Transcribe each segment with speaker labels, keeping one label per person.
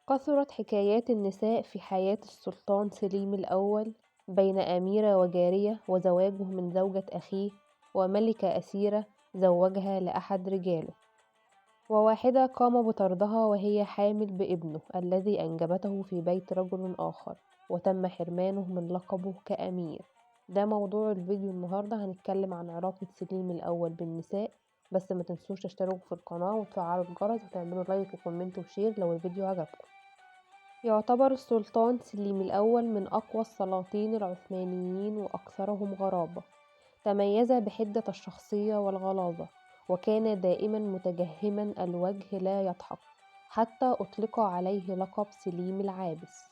Speaker 1: كثرت حكايات النساء في حياة السلطان سليم الأول بين أميرة وجارية وزواجه من زوجة أخيه وملكة أسيرة زوجها لأحد رجاله، وواحدة قام بطردها وهي حامل بابنه الذي أنجبته في بيت رجل آخر، وتم حرمانه من لقبه كأمير. ده موضوع الفيديو النهاردة، هنتكلم عن علاقة سليم الأول بالنساء. بس ما تنسوش تشتركوا في القناة وتفعلوا الجرس وتعملوا لايك وكومنت وشير لو الفيديو عجبكم. يعتبر السلطان سليم الأول من أقوى السلاطين العثمانيين وأكثرهم غرابة. تميز بحدة الشخصية والغلاظة، وكان دائما متجهما الوجه لا يضحك، حتى أطلق عليه لقب سليم العابس.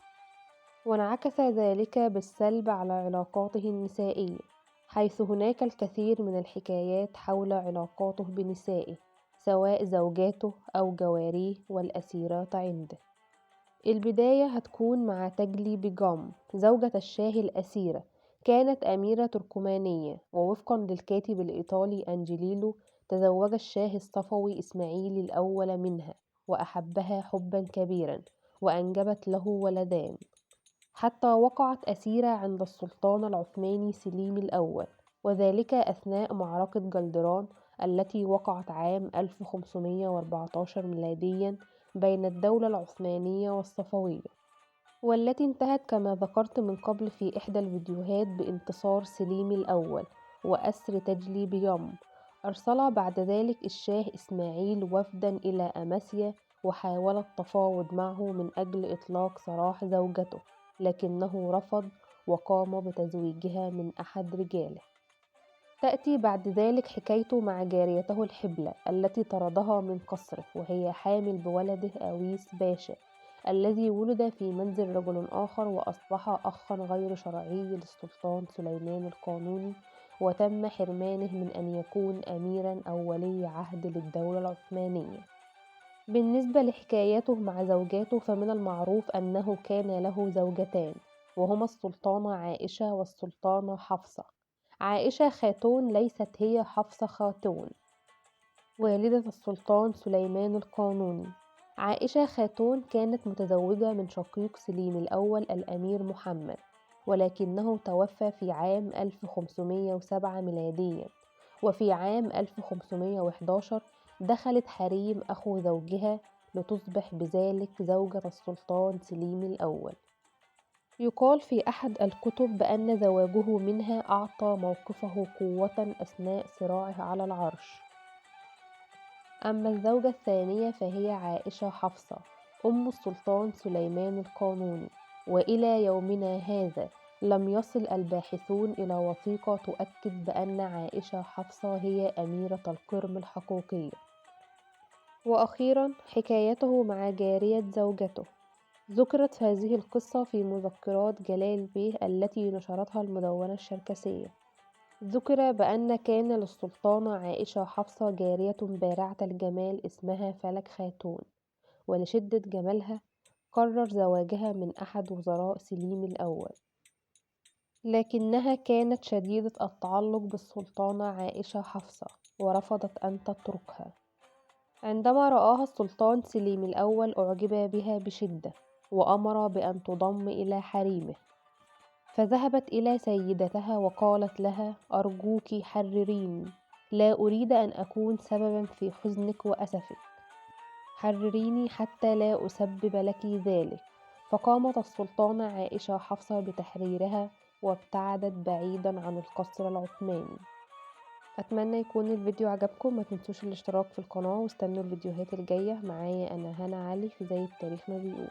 Speaker 1: وانعكس ذلك بالسلب على علاقاته النسائية، حيث هناك الكثير من الحكايات حول علاقاته بنسائه، سواء زوجاته أو جواريه والأسيرات عنده. البداية هتكون مع تجلي بيجام، زوجة الشاه الأسيرة. كانت أميرة تركمانية، ووفقا للكاتب الإيطالي أنجيليلو تزوج الشاه الصفوي إسماعيل الأول منها، وأحبها حبا كبيرا، وأنجبت له ولدان، حتى وقعت أسيرة عند السلطان العثماني سليم الأول، وذلك أثناء معركة جلدران التي وقعت عام 1514 ميلاديا بين الدولة العثمانية والصفوية، والتي انتهت كما ذكرت من قبل في إحدى الفيديوهات بانتصار سليم الأول وأسر تجلي بيوم. أرسل بعد ذلك الشاه إسماعيل وفدا إلى أماسيا، وحاول التفاوض معه من أجل إطلاق سراح زوجته، لكنه رفض وقام بتزويجها من أحد رجاله. تأتي بعد ذلك حكايته مع جاريته الحبلى التي طردها من قصره وهي حامل بولده أويس باشا، الذي ولد في منزل رجل آخر، وأصبح أخا غير شرعي للسلطان سليمان القانوني، وتم حرمانه من أن يكون أميرا أو ولي عهد للدولة العثمانية. بالنسبة لحكايته مع زوجاته، فمن المعروف أنه كان له زوجتان، وهما السلطانة عائشة والسلطانة حفصة. عائشة خاتون ليست هي حفصة خاتون، والدة السلطان سليمان القانوني. عائشة خاتون كانت متزوجة من شقيق سليم الأول الأمير محمد، ولكنه توفى في عام 1507 ميلاديا، وفي عام 1511 دخلت حريم أخو زوجها لتصبح بذلك زوجة السلطان سليم الأول. يقال في أحد الكتب بأن زواجه منها أعطى موقفه قوة أثناء صراعه على العرش. أما الزوجة الثانية فهي عائشة حفصة أم السلطان سليمان القانوني، وإلى يومنا هذا لم يصل الباحثون إلى وثيقة تؤكد بأن عائشة حفصة هي أميرة القرم الحقيقية. وأخيرا حكايته مع جارية زوجته، ذكرت هذه القصة في مذكرات جلال بيه التي نشرتها المدونة الشركسية. ذكر بأن كان للسلطانة عائشة حفصة جارية بارعة الجمال اسمها فلك خاتون، ولشدة جمالها قرر زواجها من أحد وزراء سليم الأول، لكنها كانت شديدة التعلق بالسلطانة عائشة حفصة ورفضت أن تتركها. عندما رآها السلطان سليم الأول أعجب بها بشدة، وأمر بأن تضم إلى حريمه، فذهبت إلى سيدتها وقالت لها: أرجوك حرريني، لا أريد أن أكون سببا في حزنك وأسفك، حرريني حتى لا أسبب لك ذلك. فقامت السلطانة عائشة حفصة بتحريرها، وابتعدت بعيدا عن القصر العثماني. أتمنى يكون الفيديو عجبكم، ما تنسوش الاشتراك في القناة واستنوا الفيديوهات الجاية. معايا أنا هنا علي في زي التاريخ ما بيقول.